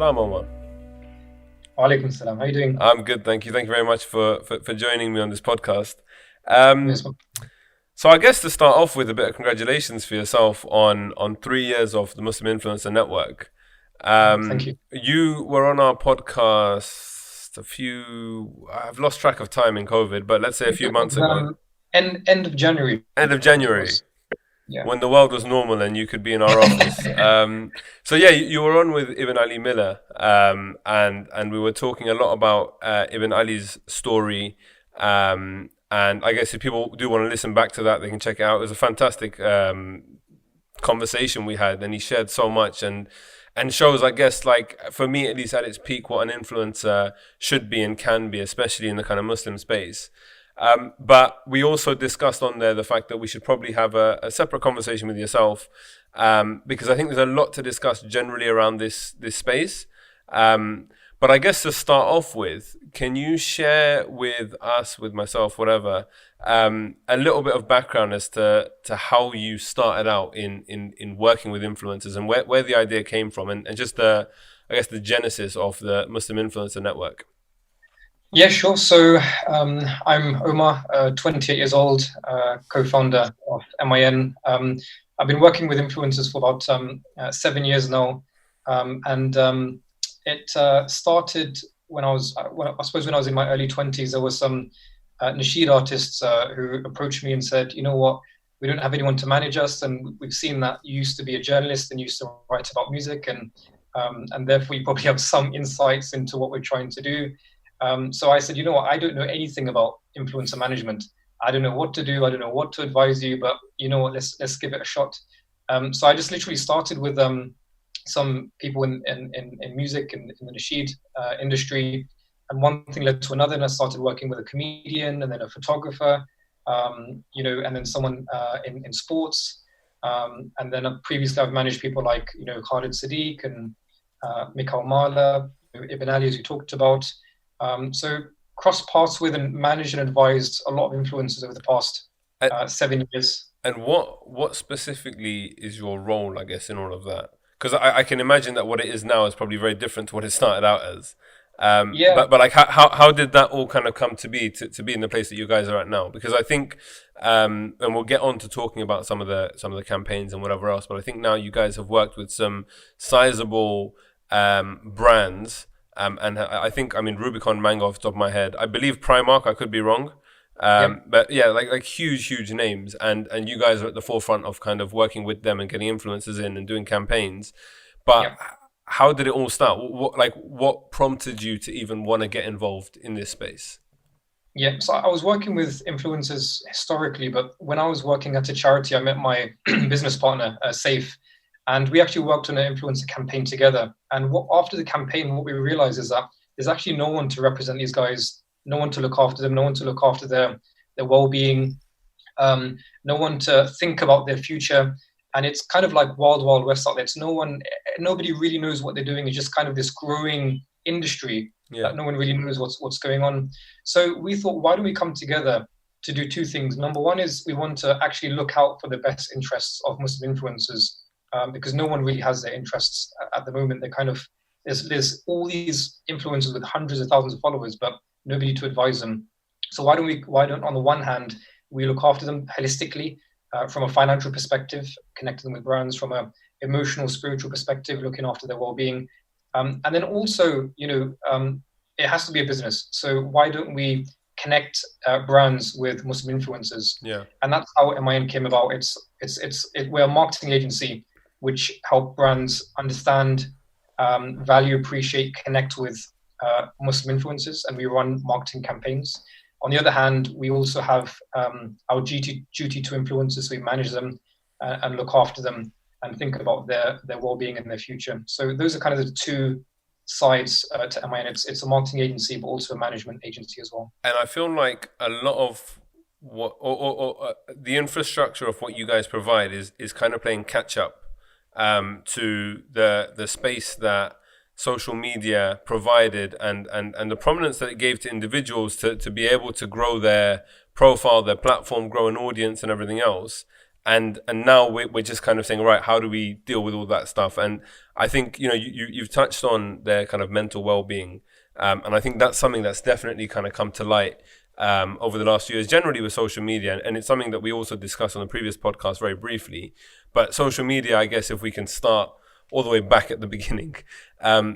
Salam, Omar. Walaikum salam. How are you doing? I'm good, thank you. Thank you very much for joining me on this podcast. Um, Yes, well, so I guess to start off with a bit of congratulations for yourself on 3 years of the Muslim Influencer Network. thank you. You were on our podcast a few, I've lost track of time in COVID, but let's say a It few months was ago, end of January. end of It January, was. Yeah. when the world was normal and you could be in our office. So yeah, you were on with Ibn Ali Miller, and we were talking a lot about Ibn Ali's story. And I guess if people do want to listen back to that, they can check it out. It was a fantastic conversation we had, and he shared so much and shows, I guess, like for me at least, at its peak, what an influencer should be and can be, especially in the kind of Muslim space. But we also discussed on there the fact that we should probably have a separate conversation with yourself, because I think there's a lot to discuss generally around this space. But I guess to start off with, can you share with us, with myself, whatever, a little bit of background as to how you started out in working with influencers and where the idea came from, and just I guess the genesis of the Muslim Influencer Network? Yeah, sure. So I'm Omar, 28 years old, co-founder of MIN. I've been working with influencers for about 7 years now, and it started when I suppose when I was in my early 20s. There was some nasheed artists who approached me and said, you know what, we don't have anyone to manage us, and we've seen that you used to be a journalist and used to write about music, and therefore you probably have some insights into what we're trying to do. So I said, you know what, I don't know anything about influencer management. I don't know what to do. I don't know what to advise you, but you know what, let's give it a shot. So I just literally started with some people in music and in the nasheed industry, and one thing led to another, and I started working with a comedian and then a photographer, and then someone in sports, and then previously I've managed people like Khalid Sadiq and Mikhail Mala, Ibn Ali, as you talked about. So cross paths with and managed and advised a lot of influencers over the past And, 7 years. and what specifically is your role, I guess, in all of that? Because I can imagine that what it is now is probably very different to what it started out as. Yeah, But like how did that all kind of come to be in the place that you guys are at now? Because I think, and we'll get on to talking about some of the campaigns and whatever else, but I think now you guys have worked with some sizable brands. And I think, I mean, Rubicon Mango off the top of my head. I believe Primark, I could be wrong. yeah. But yeah, like huge names. And you guys are at the forefront of kind of working with them and getting influencers in and doing campaigns. But Yeah. how did it all start? What prompted you to even want to get involved in this space? Yeah, so I was working with influencers historically, but when I was working at a charity, I met my business partner, Safe, and we actually worked on an influencer campaign together. And after the campaign, what we realized is that there's actually no one to represent these guys, no one to look after them, no one to look after their well-being, no one to think about their future. And it's kind of like wild, wild west out there. It's nobody really knows what they're doing. It's just kind of this growing industry Yeah, that no one really knows what's going on. So we thought, why don't we come together to do two things? Number one is we want to actually look out for the best interests of Muslim influencers, because no one really has their interests at the moment. They're kind of there's all these influencers with hundreds of thousands of followers, but nobody to advise them. So why don't on the one hand we look after them holistically, from a financial perspective, connecting them with brands, from a emotional, spiritual perspective, looking after their well-being, and then also, it has to be a business. So why don't we connect brands with Muslim influencers? yeah. And that's how MIN came about. We're a marketing agency which help brands understand, value, appreciate, connect with Muslim influencers, and we run marketing campaigns. On the other hand, we also have our duty to influencers. So we manage them and look after them and think about their well-being and their future. So those are kind of the two sides to MIN. It's a marketing agency, but also a management agency as well. And I feel like a lot of what or the infrastructure of what you guys provide is kind of playing catch up to the space that social media provided and the prominence that it gave to individuals to be able to grow their profile, their platform, grow an audience and everything else. and now we're just kind of saying, right, how do we deal with all that stuff? And I think, you've touched on their kind of mental well-being, and I think that's something that's definitely kind of come to light over the last few years, generally with social media, and it's something that we also discussed on the previous podcast very briefly. But social media, I guess, if we can start all the way back at the beginning,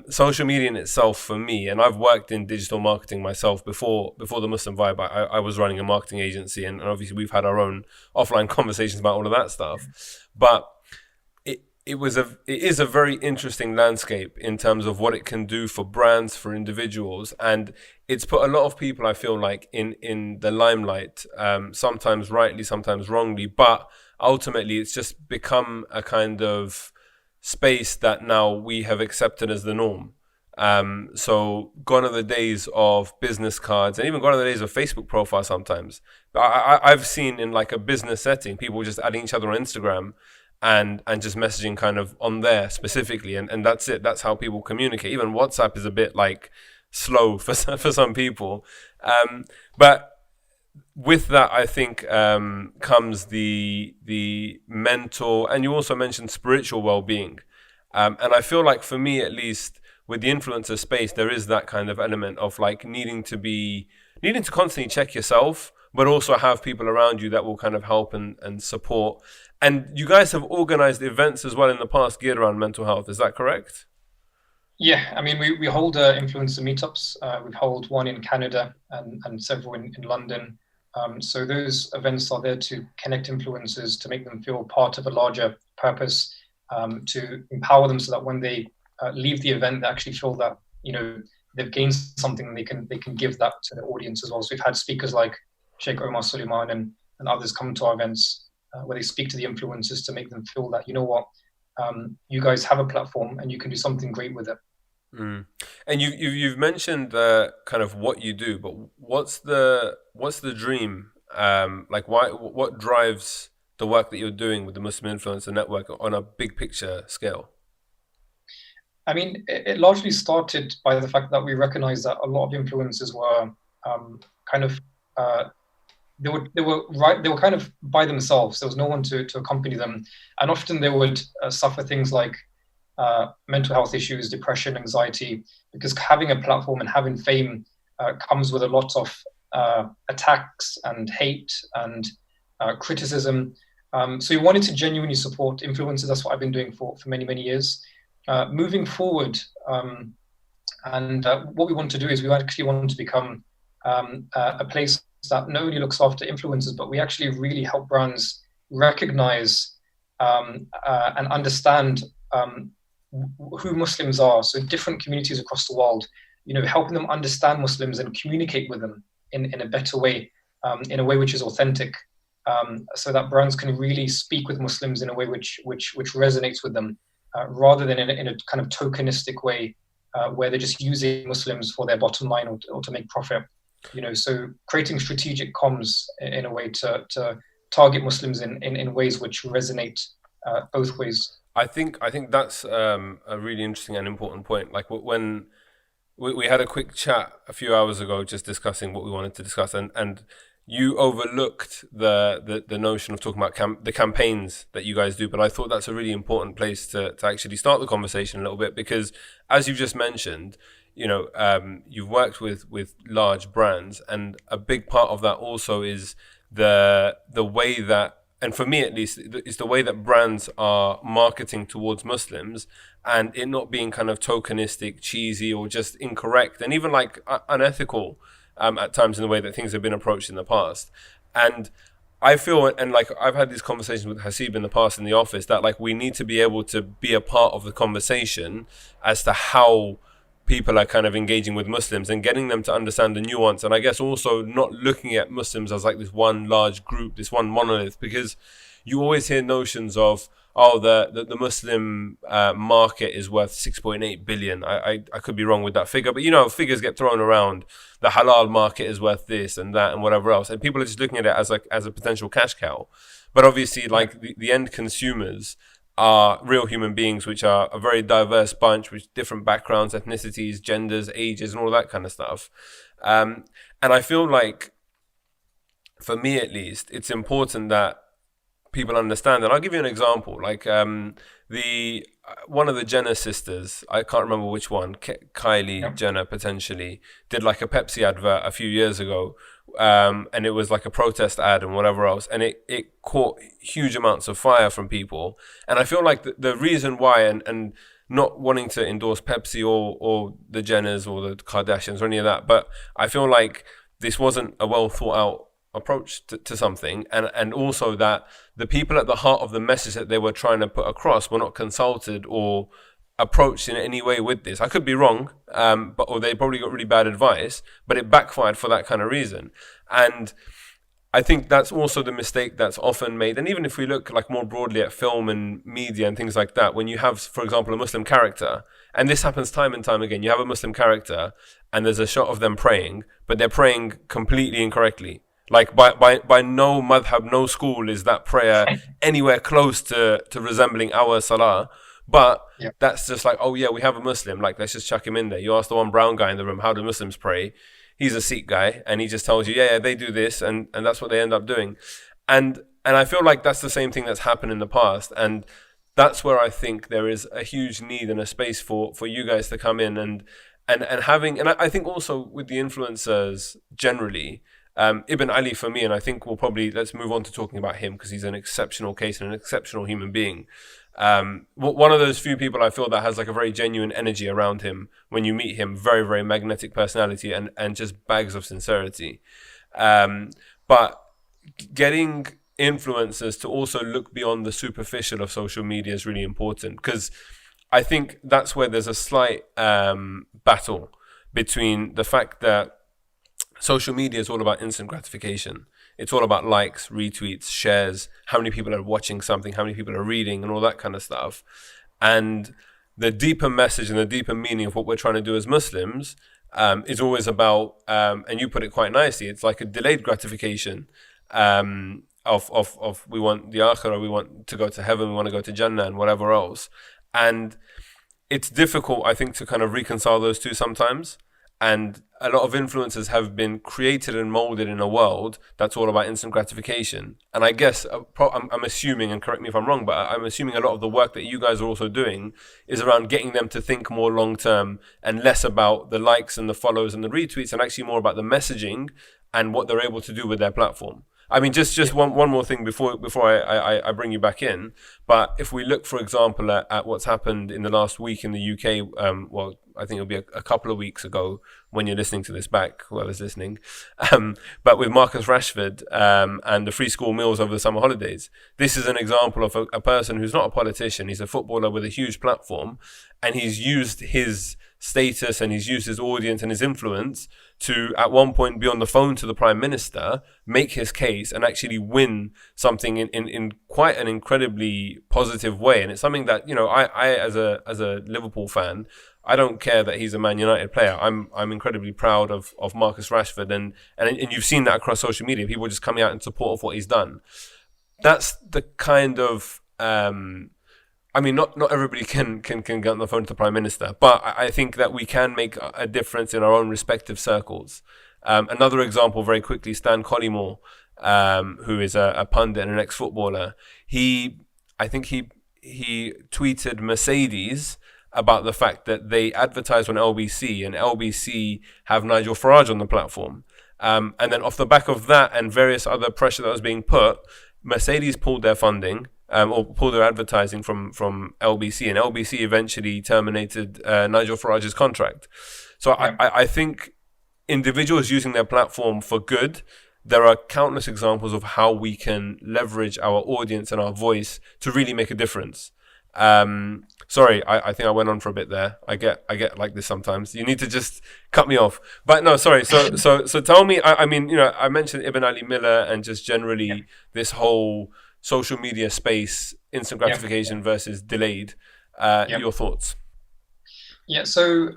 social media in itself for me, and I've worked in digital marketing myself before the Muslim Vibe. I was running a marketing agency, and obviously we've had our own offline conversations about all of that stuff. But it is a very interesting landscape in terms of what it can do for brands, for individuals, and it's put a lot of people, I feel like, in the limelight, sometimes rightly, sometimes wrongly, but ultimately it's just become a kind of space that now we have accepted as the norm. So gone are the days of business cards, and even gone are the days of Facebook profiles sometimes. But I've seen in like a business setting, people just adding each other on Instagram and just messaging kind of on there specifically, and that's it. That's how people communicate. Even WhatsApp is a bit like slow for some people, but with that, I think comes the mental, and you also mentioned spiritual well-being, and I feel like for me at least, with the influencer space, there is that kind of element of like needing to constantly check yourself, but also have people around you that will kind of help and support. And you guys have organized events as well in the past geared around mental health. Is that correct? Yeah, I mean, we hold influencer meetups. We've held one in Canada and several in London. So those events are there to connect influencers, to make them feel part of a larger purpose, to empower them so that when they leave the event, they actually feel that, they've gained something, and they can give that to the audience as well. So we've had speakers like Sheikh Omar Shahid and others come to our events where they speak to the influencers to make them feel that, you know what, you guys have a platform and you can do something great with it. Mm. And you've mentioned kind of what you do, but what's the dream? Like what drives the work that you're doing with the Muslim Influencer Network on a big picture scale? I mean, it largely started by the fact that we recognized that a lot of influencers were kind of they were kind of by themselves. There was no one to accompany them, and often they would suffer things like mental health issues, depression, anxiety, because having a platform and having fame comes with a lot of attacks and hate and criticism. So we wanted to genuinely support influencers. That's what I've been doing for many years. Moving forward, and what we want to do is we actually want to become a place that not only looks after influencers, but we actually really help brands recognize and understand who Muslims are. So different communities across the world, helping them understand Muslims and communicate with them in a better way, in a way which is authentic, so that brands can really speak with Muslims in a way which resonates with them, rather than in a kind of tokenistic way, where they're just using Muslims for their bottom line or to make profit. So creating strategic comms in a way to target Muslims in ways which resonate both ways. I think that's a really interesting and important point. Like when we had a quick chat a few hours ago, just discussing what we wanted to discuss, and you overlooked the notion of talking about the campaigns that you guys do, but I thought that's a really important place to actually start the conversation a little bit, because as you've just mentioned, you've worked with large brands, and a big part of that also is the way that, and for me at least, it's the way that brands are marketing towards Muslims, and it not being kind of tokenistic, cheesy, or just incorrect, and even like unethical at times in the way that things have been approached in the past. And I feel, and like I've had these conversations with Hasib in the past in the office, that like we need to be able to be a part of the conversation as to how people are kind of engaging with Muslims and getting them to understand the nuance. And I guess also not looking at Muslims as like this one large group, this one monolith, because you always hear notions of, the Muslim market is worth 6.8 billion. I could be wrong with that figure, but figures get thrown around. The halal market is worth this and that and whatever else, and people are just looking at it as a potential cash cow. But obviously, like the end consumers are real human beings, which are a very diverse bunch with different backgrounds, ethnicities, genders, ages, and all that kind of stuff. And I feel like, for me at least, it's important that people understand. And I'll give you an example. Like the one of the Jenner sisters, I can't remember which one, Kylie Yeah. Jenner potentially, did like a Pepsi advert a few years ago. And it was like a protest ad and whatever else. And it caught huge amounts of fire from people. And I feel like the reason why, and not wanting to endorse Pepsi or the Jenners or the Kardashians or any of that, but I feel like this wasn't a well thought out approach to something, and also that the people at the heart of the message that they were trying to put across were not consulted or approached in any way with this. I could be wrong, or they probably got really bad advice, but it backfired for that kind of reason. And I think that's also the mistake that's often made. And even if we look like more broadly at film and media and things like that, when you have, for example, a Muslim character, and this happens time and time again, you have a Muslim character and there's a shot of them praying, but they're praying completely incorrectly. Like by no madhab, no school is that prayer anywhere close to resembling our salah. But that's just like, oh yeah, we have a Muslim, like let's just chuck him in there. You ask the one brown guy in the room, how do Muslims pray? He's a Sikh guy, and he just tells you, yeah, they do this, and that's what they end up doing. And I feel like that's the same thing that's happened in the past. And that's where I think there is a huge need and a space for you guys to come in and having, and I think also with the influencers generally, Ibn Ali for me, and I think let's move on to talking about him because he's an exceptional case and an exceptional human being. One of those few people I feel that has like a very genuine energy around him when you meet him, very, very magnetic personality and just bags of sincerity. But getting influencers to also look beyond the superficial of social media is really important, because I think that's where there's a slight battle between the fact that social media is all about instant gratification. It's all about likes, retweets, shares, how many people are watching something, how many people are reading, and all that kind of stuff. And the deeper message and the deeper meaning of what we're trying to do as Muslims is always about, and you put it quite nicely, it's like a delayed gratification of we want the akhirah, we want to go to heaven, we want to go to Jannah and whatever else. And it's difficult, I think, to kind of reconcile those two sometimes. And a lot of influencers have been created and molded in a world that's all about instant gratification. And I guess, I'm assuming, and correct me if I'm wrong, but I'm assuming a lot of the work that you guys are also doing is around getting them to think more long term and less about the likes and the follows and the retweets, and actually more about the messaging and what they're able to do with their platform. I mean, just one more thing before I bring you back in. But if we look, for example, at what's happened in the last week in the UK, well, I think it'll be a couple of weeks ago when you're listening to this back, whoever's listening. But with Marcus Rashford and the free school meals over the summer holidays, this is an example of a person who's not a politician. He's a footballer with a huge platform, and he's used his status and he's used his audience and his influence to at one point be on the phone to the Prime Minister, make his case and actually win something in quite an incredibly positive way. And it's something that, you know, I as a Liverpool fan, I don't care that he's a Man United player. I'm incredibly proud of Marcus Rashford, and you've seen that across social media, people just coming out in support of what he's done. That's the kind of I mean, not everybody can get on the phone to the Prime Minister, but I think that we can make a difference in our own respective circles. Another example, very quickly, Stan Collymore, who is a pundit and an ex-footballer. I think he tweeted Mercedes about the fact that they advertise on LBC, and LBC have Nigel Farage on the platform. And then off the back of that and various other pressure that was being put, Mercedes pulled their funding, or pulled their advertising from LBC, and LBC eventually terminated Nigel Farage's contract. So I think individuals using their platform for good, there are countless examples of how we can leverage our audience and our voice to really make a difference. Sorry, I think I went on for a bit there. I get like this sometimes. You need to just cut me off. But no, sorry. So tell me, I mean, you know, I mentioned Ibn Ali Miller and just generally this whole social media space, instant gratification versus delayed. Your thoughts? Yeah, so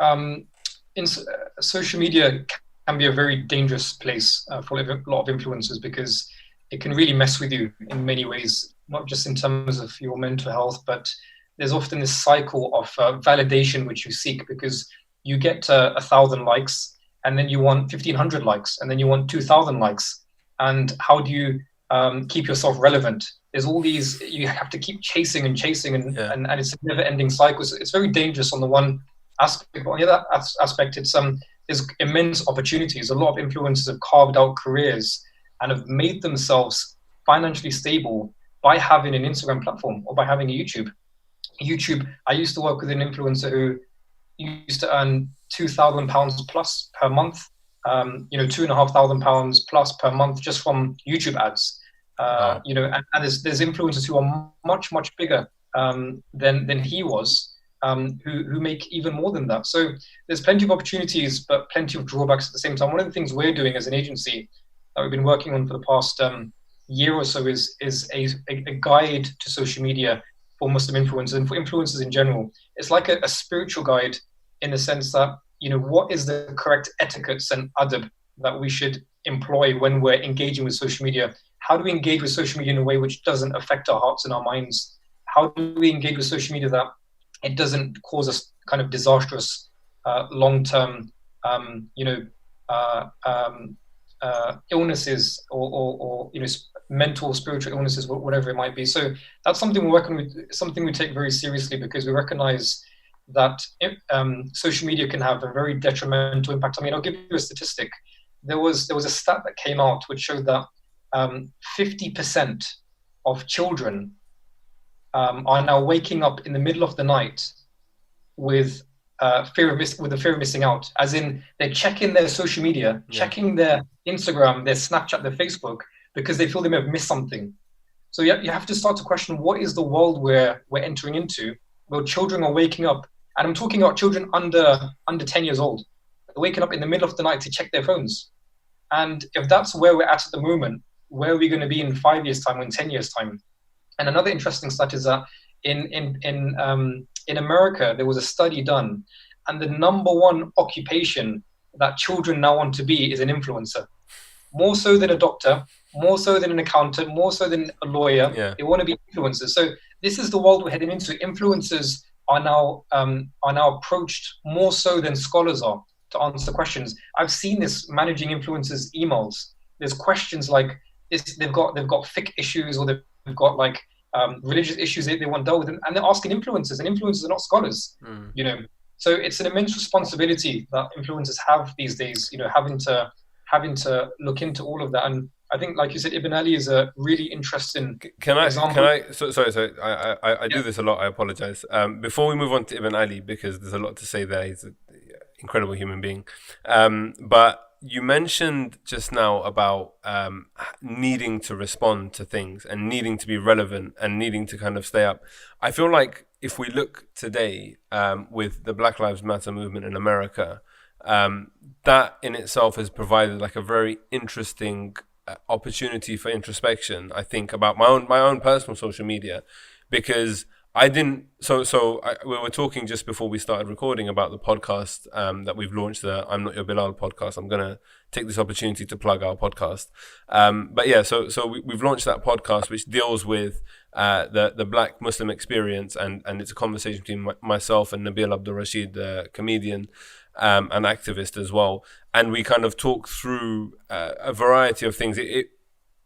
social media can be a very dangerous place for a lot of influencers, because it can really mess with you in many ways, not just in terms of your mental health, but there's often this cycle of validation which you seek, because you get 1,000 likes and then you want 1,500 likes and then you want 2,000 likes. And how do you keep yourself relevant? There's all these, you have to keep chasing and chasing, and Yeah. and it's a never-ending cycle. So it's very dangerous on the one aspect, but on the other aspect, it's there's immense opportunities. A lot of influencers have carved out careers and have made themselves financially stable by having an Instagram platform or by having a YouTube. I used to work with an influencer who used to earn £2,000 plus per month. £2,500 plus per month just from YouTube ads. Wow. And there's influencers who are much bigger than he was, who make even more than that. So there's plenty of opportunities, but plenty of drawbacks at the same time. One of the things we're doing as an agency that we've been working on for the past year or so is a guide to social media for Muslim influencers and for influencers in general. It's like a spiritual guide in the sense that, what is the correct etiquettes and adab that we should employ when we're engaging with social media? How do we engage with social media in a way which doesn't affect our hearts and our minds? How do we engage with social media that it doesn't cause us kind of disastrous long-term illnesses or mental, spiritual illnesses, whatever it might be. So that's something we're working with, something we take very seriously, because we recognize that social media can have a very detrimental impact. I mean, I'll give you a statistic. There was a stat that came out which showed that 50% of children are now waking up in the middle of the night with the fear of missing out. As in, they're checking their social media, checking their Instagram, their Snapchat, their Facebook, because they feel they may have missed something. So you have to start to question, what is the world we're entering into, where children are waking up, and I'm talking about children under 10 years old, they're waking up in the middle of the night to check their phones. And if that's where we're at the moment, where are we going to be in 5 years' time or in 10 years' time? And another interesting stat is that in America, there was a study done, and the number one occupation that children now want to be is an influencer. More so than a doctor, more so than an accountant, more so than a lawyer. They want to be influencers. So this is the world we're heading into. Influencers are now approached more so than scholars are to answer questions. I've seen this managing influencers' emails. There's questions like this. They've got fiqh issues, or they've got like religious issues they want dealt with, and they're asking influencers, and influencers are not scholars. So it's an immense responsibility that influencers have these days. Having to look into all of that. And I think, like you said, Ibn Ali is a really interesting example. Sorry. I do this a lot. I apologize. Before we move on to Ibn Ali, because there's a lot to say there. He's an incredible human being. But you mentioned just now about needing to respond to things and needing to be relevant and needing to kind of stay up. I feel like if we look today with the Black Lives Matter movement in America, that in itself has provided like a very interesting opportunity for introspection. I think about my own personal social media, because I didn't. We were talking just before we started recording about the podcast that we've launched, the I'm Not Your Bilal podcast. I'm gonna take this opportunity to plug our podcast. But yeah, so we've launched that podcast, which deals with the Black Muslim experience, and it's a conversation between myself and Nabil Abdul Rashid, the comedian, an activist as well, and we kind of talk through a variety of things.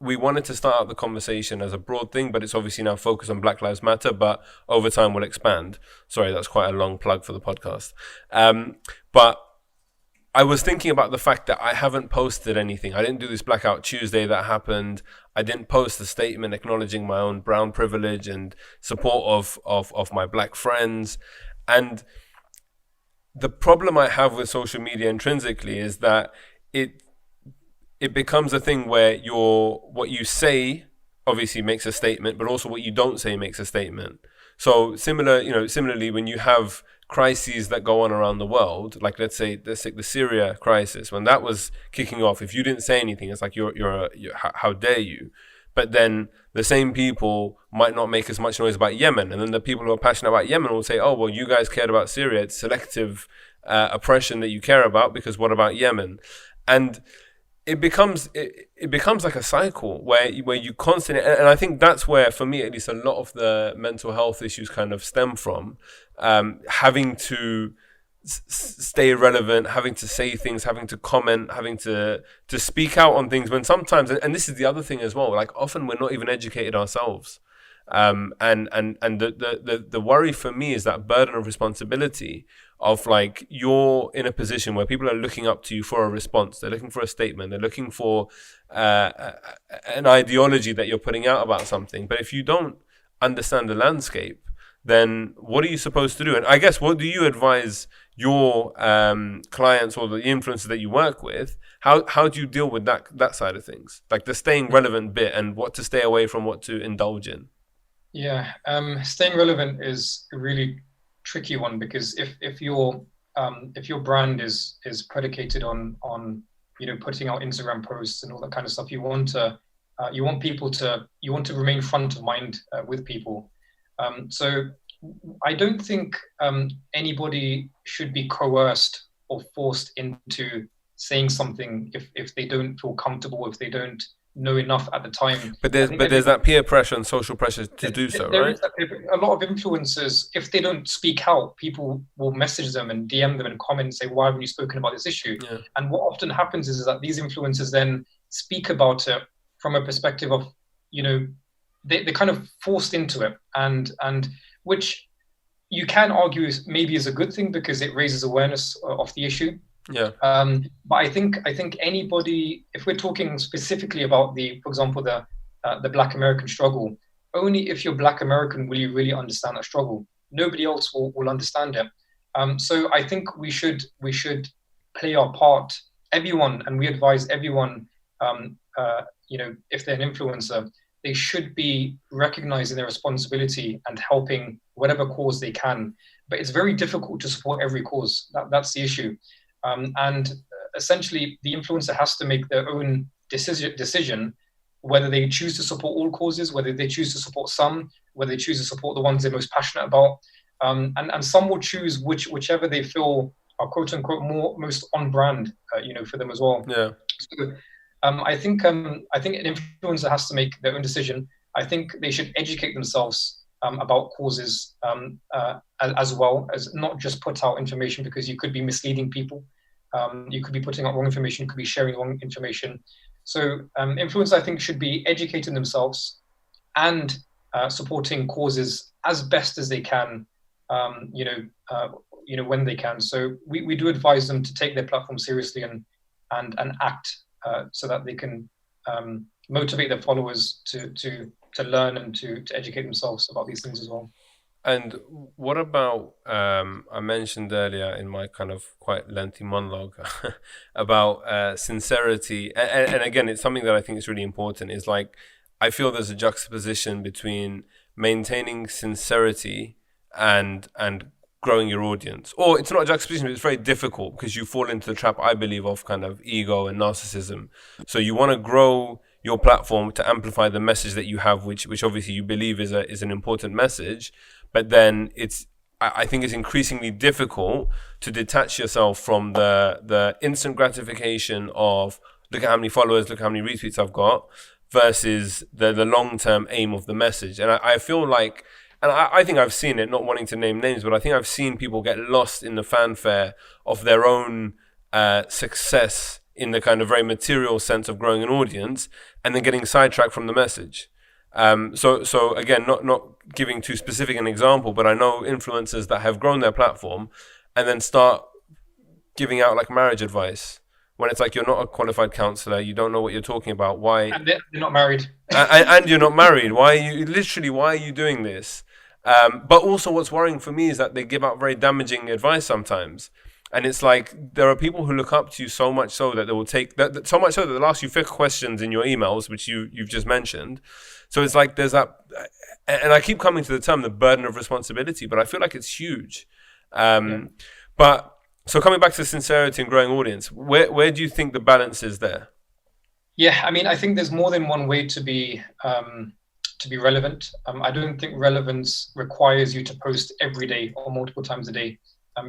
We wanted to start out the conversation as a broad thing, but it's obviously now focused on Black Lives Matter, but over time we'll expand. Sorry, that's quite a long plug for the podcast. But I was thinking about the fact that I haven't posted anything. I didn't do this Blackout Tuesday that happened. I didn't post a statement acknowledging my own brown privilege and support of my black friends. And the problem I have with social media intrinsically is that it becomes a thing where what you say obviously makes a statement, but also what you don't say makes a statement. So similarly, when you have crises that go on around the world, like let's take the Syria crisis, when that was kicking off, if you didn't say anything, it's like you're how dare you? But then the same people might not make as much noise about Yemen, and then the people who are passionate about Yemen will say, oh well, you guys cared about Syria, it's selective oppression that you care about, because what about Yemen? And it becomes like a cycle where you constantly, and I think that's where, for me at least, a lot of the mental health issues kind of stem from, having to stay relevant, having to say things, having to comment, having to speak out on things when sometimes, and this is the other thing as well, like often we're not even educated ourselves. And the worry for me is that burden of responsibility of like you're in a position where people are looking up to you for a response. They're looking for a statement. They're looking for an ideology that you're putting out about something. But if you don't understand the landscape, then what are you supposed to do? And I guess, what do you advise your clients or the influencers that you work with? How do you deal with that side of things, like the staying relevant bit and what to stay away from, what to indulge in? Yeah, staying relevant is a really tricky one because if your brand is predicated on putting out Instagram posts and all that kind of stuff, you want to remain front of mind with people. So I don't think anybody should be coerced or forced into saying something if they don't feel comfortable, if they don't know enough at the time. But there's that peer pressure and social pressure to do so, there right? is a lot of influencers. If they don't speak out, people will message them and DM them and comment and say, "Why haven't you spoken about this issue?" Yeah. And what often happens is that these influencers then speak about it from a perspective of, they're kind of forced into it, and which you can argue is maybe is a good thing because it raises awareness of the issue. Yeah. But I think anybody, if we're talking specifically about for example, the Black American struggle, only if you're Black American will you really understand that struggle. Nobody else will understand it. So I think we should play our part. Everyone, and we advise everyone, if they're an influencer, they should be recognizing their responsibility and helping whatever cause they can. But it's very difficult to support every cause. That's the issue. And essentially, the influencer has to make their own decision whether they choose to support all causes, whether they choose to support some, whether they choose to support the ones they're most passionate about. And some will choose whichever they feel are quote unquote most on brand, for them as well. Yeah. So, I think an influencer has to make their own decision. I think they should educate themselves about causes as well, as not just put out information, because you could be misleading people. You could be putting out wrong information, you could be sharing wrong information. So influencers, I think, should be educating themselves and supporting causes as best as they can, when they can. So we do advise them to take their platform seriously and act so that they can motivate their followers to learn and to educate themselves about these things as well. And what about, I mentioned earlier in my kind of quite lengthy monologue about sincerity. And again, it's something that I think is really important, is like, I feel there's a juxtaposition between maintaining sincerity and growing your audience. Or it's not a juxtaposition, but it's very difficult because you fall into the trap, I believe, of kind of ego and narcissism. So you want to grow your platform to amplify the message that you have, which obviously you believe is an important message. But then I think it's increasingly difficult to detach yourself from the instant gratification of, look at how many followers, look how many retweets I've got, versus the long-term aim of the message. And I feel like, and I think I've seen it, not wanting to name names, but I think I've seen people get lost in the fanfare of their own success in the kind of very material sense of growing an audience, and then getting sidetracked from the message. So again, not giving too specific an example, but I know influencers that have grown their platform and then start giving out like marriage advice when it's like, you're not a qualified counselor, you don't know what you're talking about. Why? And they're not married. And you're not married. Why are you doing this? But also what's worrying for me is that they give out very damaging advice sometimes. And it's like, there are people who look up to you so much so that they will take that, so much so that they'll ask you 5 questions in your emails, which you've just mentioned. So it's like there's that, and I keep coming to the term, the burden of responsibility, but I feel like it's huge. But so coming back to sincerity and growing audience, where do you think the balance is there? Yeah, I mean, I think there's more than one way to be relevant. I don't think relevance requires you to post every day or multiple times a day.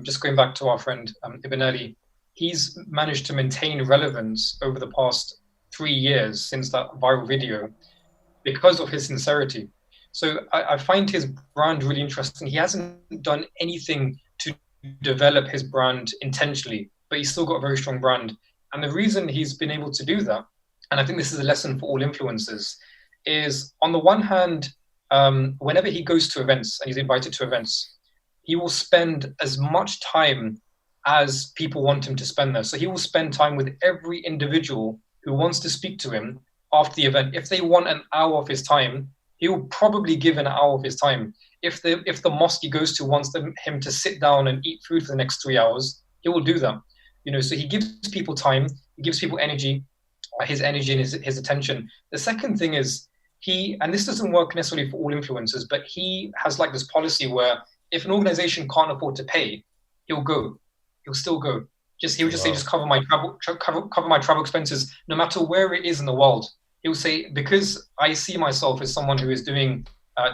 Just going back to our friend Ibn Ali, he's managed to maintain relevance over the past 3 years since that viral video because of his sincerity. So I find his brand really interesting. He hasn't done anything to develop his brand intentionally, but he's still got a very strong brand. And the reason he's been able to do that, and I think this is a lesson for all influencers, is on the one hand, whenever he goes to events and he's invited to events, he will spend as much time as people want him to spend there. So he will spend time with every individual who wants to speak to him after the event. If they want an hour of his time, he will probably give an hour of his time. If the mosque he goes to wants him to sit down and eat food for the next 3 hours, he will do that. So he gives people time, he gives people energy, his energy and his attention. The second thing is and this doesn't work necessarily for all influencers, but he has like this policy where if an organization can't afford to pay, he'll go. He'll still go. He'll just say, just cover my travel expenses, no matter where it is in the world. He'll say, because I see myself as someone who is doing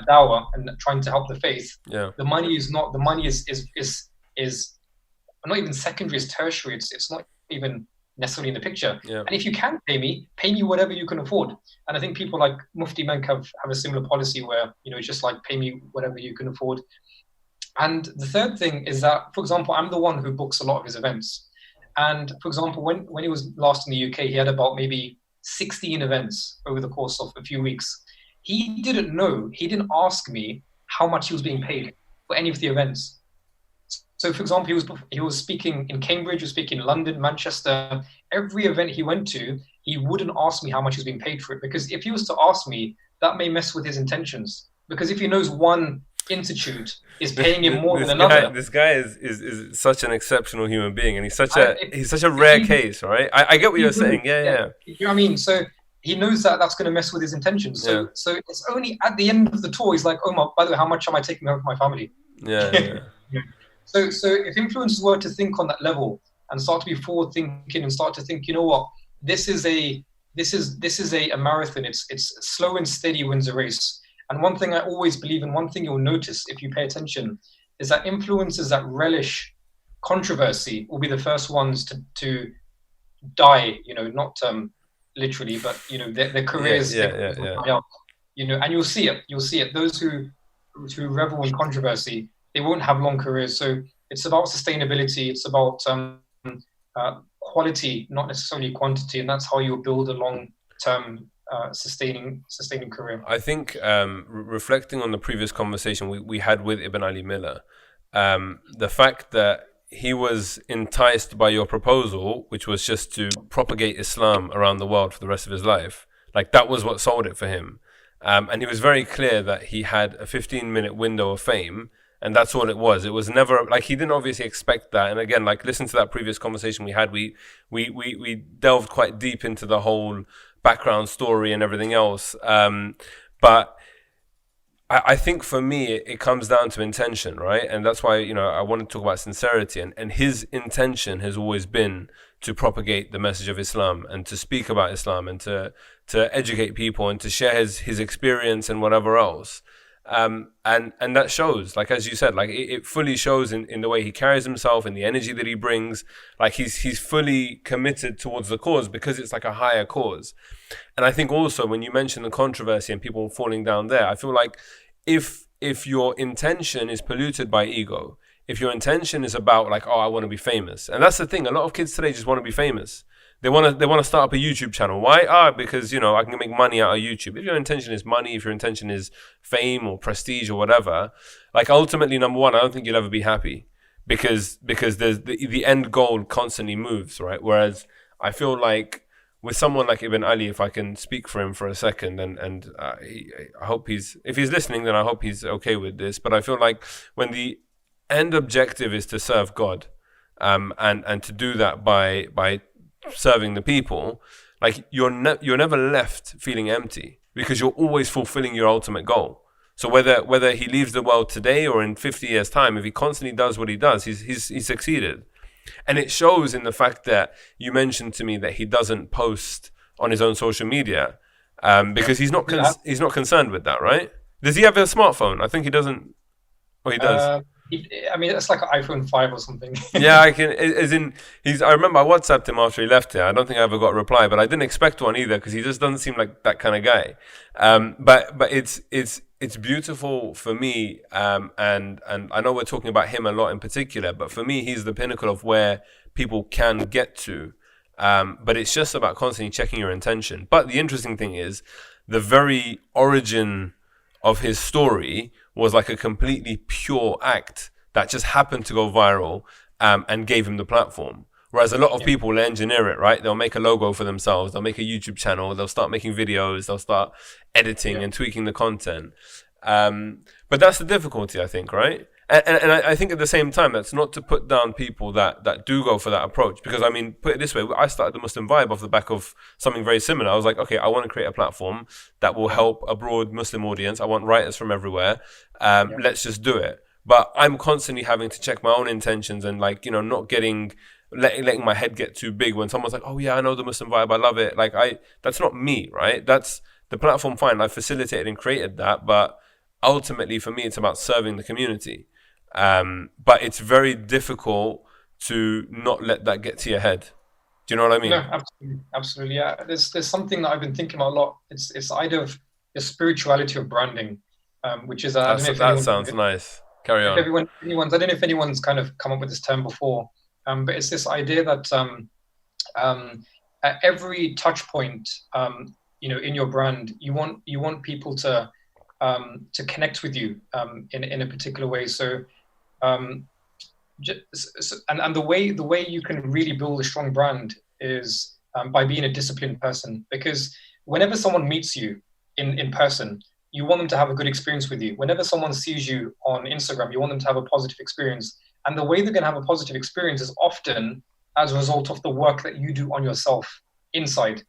dawah and trying to help the faith. Yeah. The money is not even secondary, it's tertiary. It's not even necessarily in the picture. Yeah. And if you can pay me whatever you can afford. And I think people like Mufti Menk have a similar policy where, it's just like pay me whatever you can afford. And the third thing is that, for example, I'm the one who books a lot of his events. And for example, when he was last in the UK, he had about maybe 16 events over the course of a few weeks. He didn't ask me how much he was being paid for any of the events. So, for example, he was speaking in Cambridge, he was speaking in London, Manchester. Every event he went to, he wouldn't ask me how much he was being paid for it, because if he was to ask me, that may mess with his intentions. Because if he knows one institute is paying him more than another, this guy is such an exceptional human being, and he's such a rare case, right? I get what you're saying. Yeah. You know what I mean? So he knows that that's going to mess with his intentions. So it's only at the end of the tour he's like, Omar, by the way, how much am I taking home for my family? Yeah. So if influencers were to think on that level and start to be forward thinking and start to think, you know what, this is a marathon. It's slow and steady wins a race. And one thing I always believe in, one thing you'll notice if you pay attention, is that influencers that relish controversy will be the first ones to die. Not literally, but their careers. Die out. And you'll see it. Those who revel in controversy, they won't have long careers. So it's about sustainability. It's about quality, not necessarily quantity, and that's how you build a long-term sustaining career. I think reflecting on the previous conversation we had with Ibn Ali Miller, the fact that he was enticed by your proposal, which was just to propagate Islam around the world for the rest of his life, like that was what sold it for him. And he was very clear that he had a 15-minute window of fame, and that's all it was. It was never like he didn't obviously expect that. And again, like listen to that previous conversation we had. We delved quite deep into the whole background story and everything else. But I think for me, it comes down to intention, right? And that's why, I want to talk about sincerity. And his intention has always been to propagate the message of Islam and to speak about Islam and to educate people and to share his experience and whatever else. And that shows, like, as you said, like it fully shows in the way he carries himself and the energy that he brings. Like he's fully committed towards the cause because it's like a higher cause. And I think also when you mention the controversy and people falling down there, I feel like if your intention is polluted by ego, if your intention is about like, oh, I want to be famous. And that's the thing, a lot of kids today just want to be famous. They want to start up a YouTube channel. Why? Because, I can make money out of YouTube. If your intention is money, if your intention is fame or prestige or whatever, like ultimately, number one, I don't think you'll ever be happy because there's the end goal constantly moves, right? Whereas I feel like with someone like Ibn Ali, if I can speak for him for a second, and I hope if he's listening, then I hope he's okay with this. But I feel like when the end objective is to serve God, and to do that by serving the people, like you're never left feeling empty because you're always fulfilling your ultimate goal. So whether he leaves the world today or in 50 years time, if he constantly does what he does, he's succeeded. And it shows in the fact that you mentioned to me that he doesn't post on his own social media because he's not concerned with that, right? Does he have a smartphone? I think he doesn't. Or he does. I mean, it's like an iPhone 5 or something. Yeah, I can. As in, he's. I remember I WhatsApped him after he left here. I don't think I ever got a reply, but I didn't expect one either because he just doesn't seem like that kind of guy. But it's beautiful for me. And I know we're talking about him a lot in particular, but for me, he's the pinnacle of where people can get to. But it's just about constantly checking your intention. But the interesting thing is, the very origin of his story was like a completely pure act that just happened to go viral, and gave him the platform. Whereas a lot of people will engineer it, right? They'll make a logo for themselves, they'll make a YouTube channel, they'll start making videos, they'll start editing and tweaking the content. But that's the difficulty, I think, right? And I think at the same time, that's not to put down people that do go for that approach. Because, I mean, put it this way, I started the Muslim Vibe off the back of something very similar. I was like, okay, I want to create a platform that will help a broad Muslim audience. I want writers from everywhere. Let's just do it. But I'm constantly having to check my own intentions and, like, you know, not letting my head get too big when someone's like, oh yeah, I know the Muslim Vibe, I love it. Like, that's not me, right? That's the platform. Fine, I facilitated and created that, but ultimately for me, it's about serving the community. But it's very difficult to not let that get to your head. Do you know what I mean? No, absolutely, absolutely. Yeah, there's something that I've been thinking about a lot. It's the idea of the spirituality of branding, which is I don't know if That anyone, sounds nice. Carry if on. I don't know if anyone's kind of come up with this term before, but it's this idea that at every touch point, in your brand, you want people to connect with you in a particular way. So um, and the way you can really build a strong brand is by being a disciplined person, because whenever someone meets you in person, you want them to have a good experience with you. Whenever someone sees you on Instagram, you want them to have a positive experience, and the way they're going to have a positive experience is often as a result of the work that you do on yourself inside,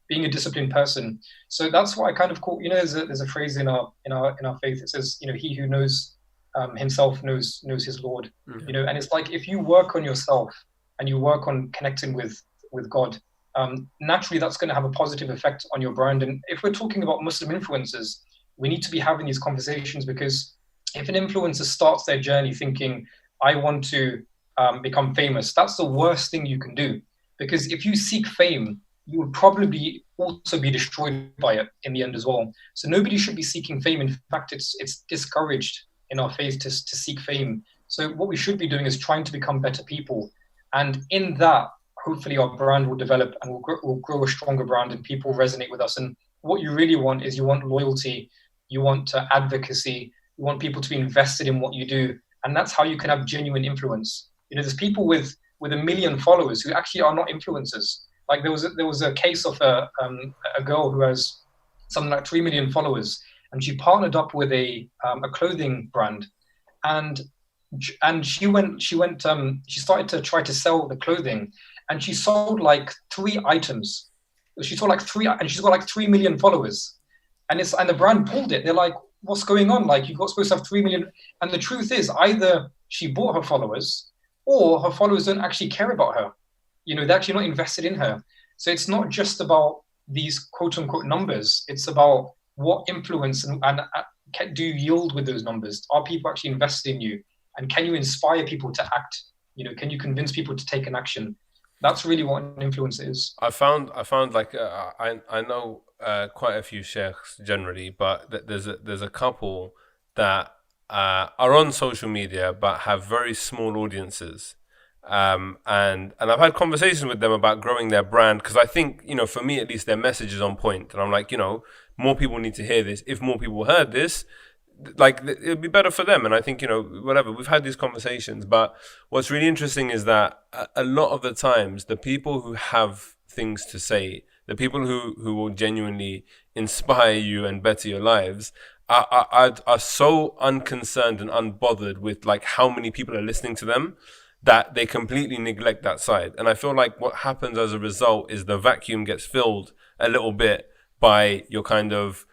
being a disciplined person. So that's why I kind of call, there's a phrase in our faith that says, he who knows himself knows his Lord. And it's like, if you work on yourself and you work on connecting with God, naturally that's going to have a positive effect on your brand. And if we're talking about Muslim influencers, we need to be having these conversations, because if an influencer starts their journey thinking, I want to become famous, that's the worst thing you can do. Because if you seek fame, you would probably also be destroyed by it in the end as well. So nobody should be seeking fame. In fact, it's discouraged in our faith to seek fame. So what we should be doing is trying to become better people. And in that, hopefully our brand will develop and we'll grow a stronger brand and people resonate with us. And what you really want is, you want loyalty, you want advocacy, you want people to be invested in what you do. And that's how you can have genuine influence. There's people with 1 million followers who actually are not influencers. Like there was a case of a girl who has something like 3 million followers, and she partnered up with a clothing brand, and she started to try to sell the clothing, and she sold like 3 items. She sold like 3, and she's got like 3 million followers, and the brand pulled it. They're like, what's going on? Like, you're supposed to have 3 million, and the truth is, either she bought her followers, or her followers don't actually care about her. They're actually not invested in her. So it's not just about these quote unquote numbers. It's about what influence and do you yield with those numbers? Are people actually invested in you? And can you inspire people to act? Can you convince people to take an action? That's really what an influencer is. I found like I know quite a few sheikhs generally, but there's a couple that are on social media but have very small audiences. And I've had conversations with them about growing their brand, because I think, for me at least, their message is on point, and I'm like, more people need to hear this. If more people heard this, like, it'd be better for them. And I think, whatever, we've had these conversations, but what's really interesting is that a lot of the times the people who have things to say, the people who will genuinely inspire you and better your lives, are so unconcerned and unbothered with like how many people are listening to them, that they completely neglect that side. And I feel like what happens as a result is the vacuum gets filled a little bit by your kind of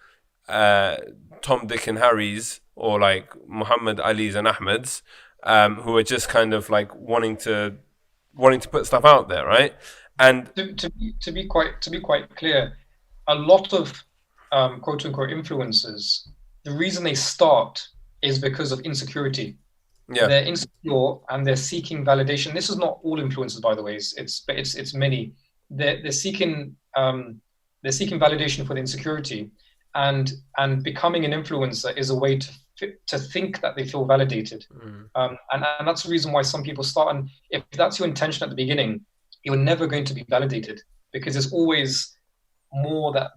Tom, Dick and Harry's, or like Muhammad Ali's and Ahmed's, who are just kind of like wanting to put stuff out there, right? And to be quite clear, a lot of quote unquote influencers, the reason they start is because of insecurity. Yeah. they're insecure and they're seeking validation. This is not all influencers, by the way. It's many. They're seeking they're seeking validation for the insecurity, and becoming an influencer is a way to think that they feel validated. And that's the reason why some people start. And if that's your intention at the beginning, you're never going to be validated, because there's always more that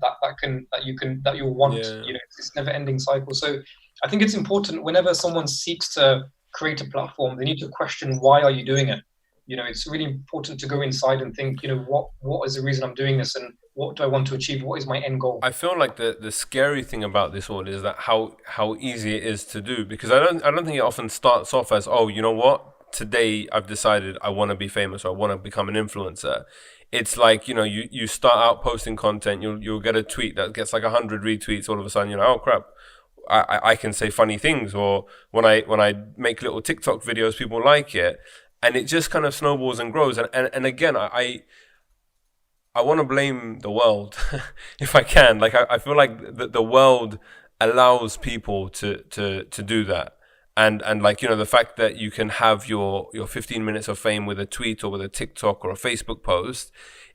you want. Yeah. It's this never ending cycle. So I think it's important, whenever someone seeks to create a platform, they need to question, why are you doing it? It's really important to go inside and think, what is the reason I'm doing this, and what do I want to achieve? What is my end goal? I feel like the scary thing about this all is that how easy it is to do, because I don't think it often starts off as, oh, you know what, today I've decided I want to be famous or I want to become an influencer. It's like, you start out posting content, you'll get a tweet that gets like 100 retweets. All of a sudden, oh crap, I can say funny things, or when I make little TikTok videos, people like it, and it just kind of snowballs and grows. And again, I want to blame the world if I can. Like I feel like the world allows people to do that. And like, the fact that you can have your 15 minutes of fame with a tweet or with a TikTok or a Facebook post,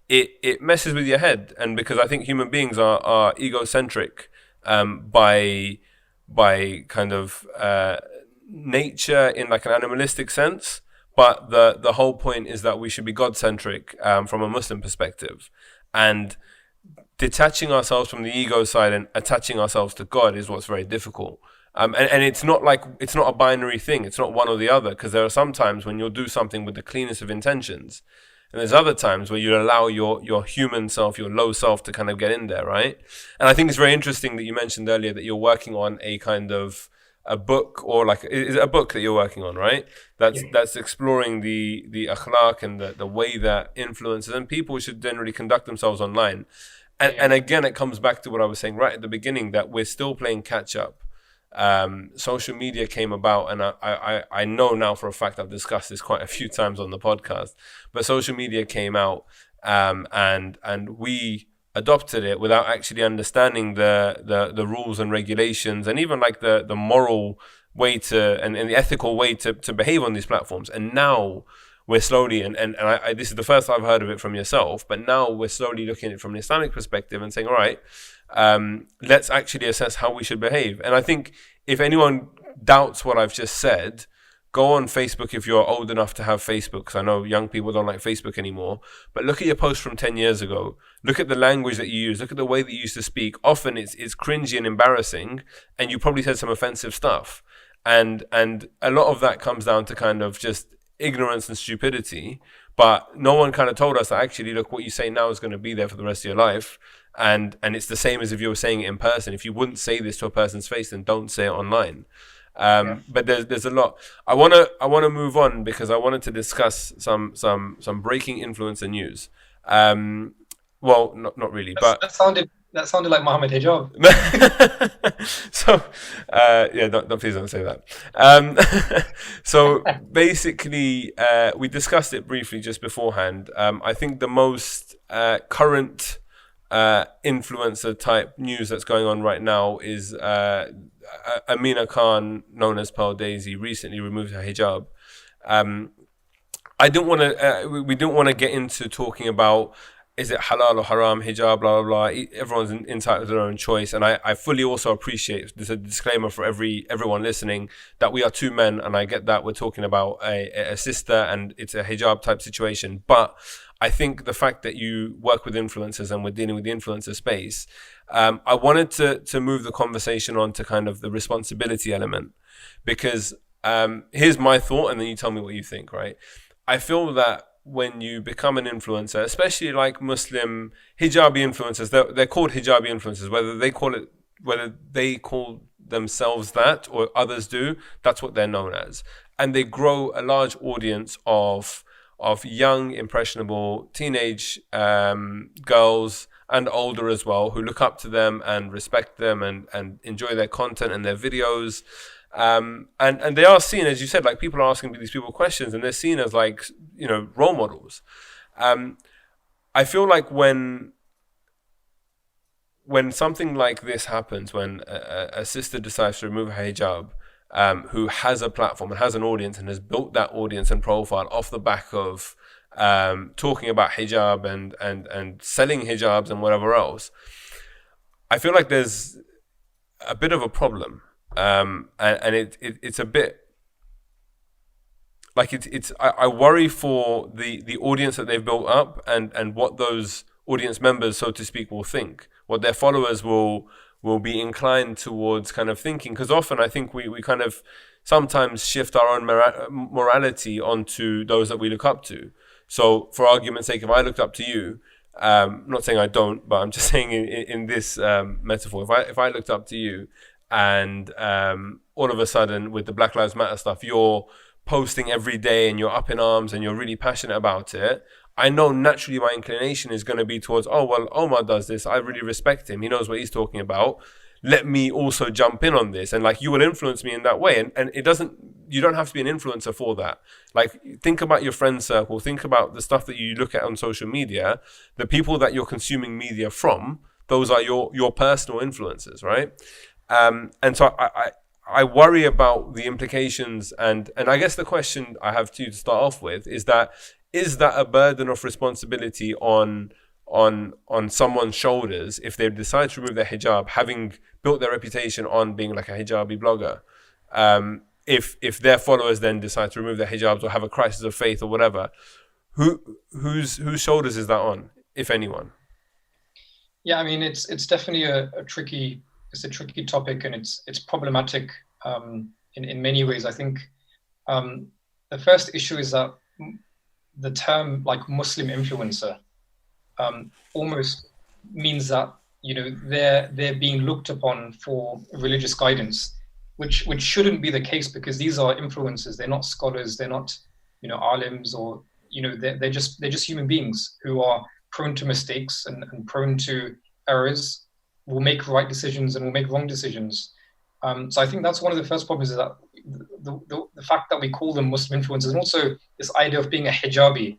it messes with your head. And because I think human beings are egocentric by kind of nature in like an animalistic sense. But the whole point is that we should be God-centric from a Muslim perspective. And detaching ourselves from the ego side and attaching ourselves to God is what's very difficult. And it's not a binary thing. It's not one or the other, because there are some times when you'll do something with the cleanest of intentions. And there's other times where you allow your human self, your low self, to kind of get in there, right? And I think it's very interesting that you mentioned earlier that you're working on a kind of a book, or like, is it a book that you're working on, right? That's exploring the akhlaq and the way that influencers and people should generally conduct themselves online. And again, it comes back to what I was saying right at the beginning, that we're still playing catch up. Social media came about, and I know now for a fact, I've discussed this quite a few times on the podcast, but social media came out, and we adopted it without actually understanding the rules and regulations, and even like the moral way to and the ethical way to behave on these platforms. And now we're slowly, and I this is the first I've heard of it from yourself, but now we're slowly looking at it from an Islamic perspective and saying, all right, let's actually assess how we should behave. And I think if anyone doubts what I've just said, go on Facebook if you're old enough to have Facebook, because I know young people don't like Facebook anymore. But look at your posts from 10 years ago. Look at the language that you use. Look at the way that you used to speak. Often it's cringy and embarrassing, and you probably said some offensive stuff. And a lot of that comes down to kind of just ignorance and stupidity. But no one kind of told us that actually, look, what you say now is going to be there for the rest of your life. And it's the same as if you were saying it in person. If you wouldn't say this to a person's face, then don't say it online. But there's a lot. I wanna move on, because I wanted to discuss some breaking influencer news. Well, not really, but that sounded like Mohammed Hijab. So please don't say that. So basically, we discussed it briefly just beforehand. I think the most current influencer type news that's going on right now is Amina Khan, known as Pearl Daisy, recently removed her hijab. We didn't want to get into talking about, is it halal or haram hijab, blah, blah, blah. Everyone's entitled to their own choice. And I fully also appreciate, there's a disclaimer for everyone listening, that we are two men, and I get that we're talking about a sister and it's a hijab type situation. But I think the fact that you work with influencers and we're dealing with the influencer space, I wanted to move the conversation on to kind of the responsibility element, because here's my thought, and then you tell me what you think, right? I feel that when you become an influencer, especially like Muslim hijabi influencers, they're called hijabi influencers, whether they call themselves that or others do, that's what they're known as. And they grow a large audience of young, impressionable teenage girls and older as well, who look up to them and respect them and enjoy their content and their videos. And they are seen, as you said, like people are asking these people questions, and they're seen as like, role models. I feel like when something like this happens, when a sister decides to remove her hijab, who has a platform and has an audience and has built that audience and profile off the back of talking about hijab and selling hijabs and whatever else, I feel like there's a bit of a problem, and it's a bit like I worry for the audience that they've built up and what those audience members, so to speak, will think, what their followers will be inclined towards kind of thinking. Because often I think we kind of sometimes shift our own morality onto those that we look up to. So for argument's sake, if I looked up to you, I'm not saying I don't, but I'm just saying in this metaphor, if I looked up to you and all of a sudden with the Black Lives Matter stuff, you're posting every day and you're up in arms and you're really passionate about it, I know naturally my inclination is going to be towards, oh, well, Omar does this. I really respect him. He knows what he's talking about. Let me also jump in on this. And like, you will influence me in that way. And you don't have to be an influencer for that. Like, think about your friend circle. Think about the stuff that you look at on social media. The people that you're consuming media from, those are your personal influencers, right? And so I worry about the implications. And I guess the question I have to start off with is that a burden of responsibility on someone's shoulders if they decide to remove their hijab, having built their reputation on being like a hijabi blogger? If their followers then decide to remove their hijabs or have a crisis of faith or whatever, whose shoulders is that on, if anyone? Yeah, I mean, it's definitely a tricky topic, and it's problematic in many ways. I think the first issue is that the term like Muslim influencer almost means that, you know, they're being looked upon for religious guidance, which shouldn't be the case, because these are influencers. They're not scholars. They're not, you know, alims, or, you know, they're just human beings who are prone to mistakes and prone to errors, will make right decisions and will make wrong decisions. So I think that's one of the first problems, is that the fact that we call them Muslim influencers, and also this idea of being a hijabi,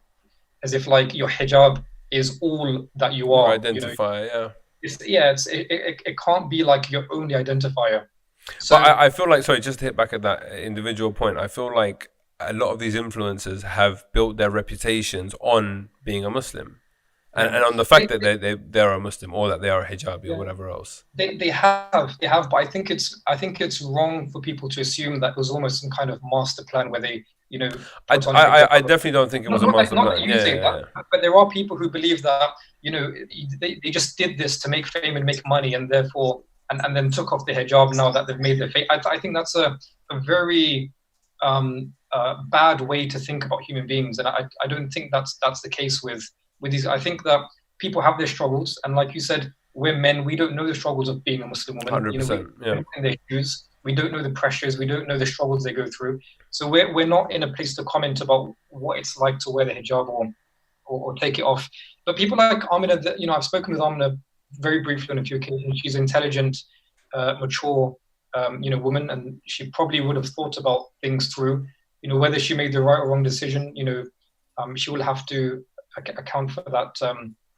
as if like your hijab is all that you are. Identify, you know? It can't be like your only identifier. So, but I feel like, sorry, just to hit back at that individual point, I feel like a lot of these influencers have built their reputations on being a Muslim. And on the fact that they're a Muslim, or that they are a hijabi, or whatever else. They have, but I think it's wrong for people to assume that it was almost some kind of master plan where they, you know. I definitely don't think it was a master plan. But there are people who believe that, you know, they just did this to make fame and make money, and therefore and then took off the hijab now that they've made their fame. I think that's a very bad way to think about human beings, and I don't think that's the case with these. I think that people have their struggles, and like you said, we're men. We don't know the struggles of being a Muslim woman. 100%. You know, in their shoes. We don't know the pressures. We don't know the struggles they go through. So we're not in a place to comment about what it's like to wear the hijab or take it off. But people like Amina, you know, I've spoken with Amina very briefly on a few occasions. She's an intelligent, mature, you know, woman, and she probably would have thought about things through. You know, whether she made the right or wrong decision, you know, she will have to account for that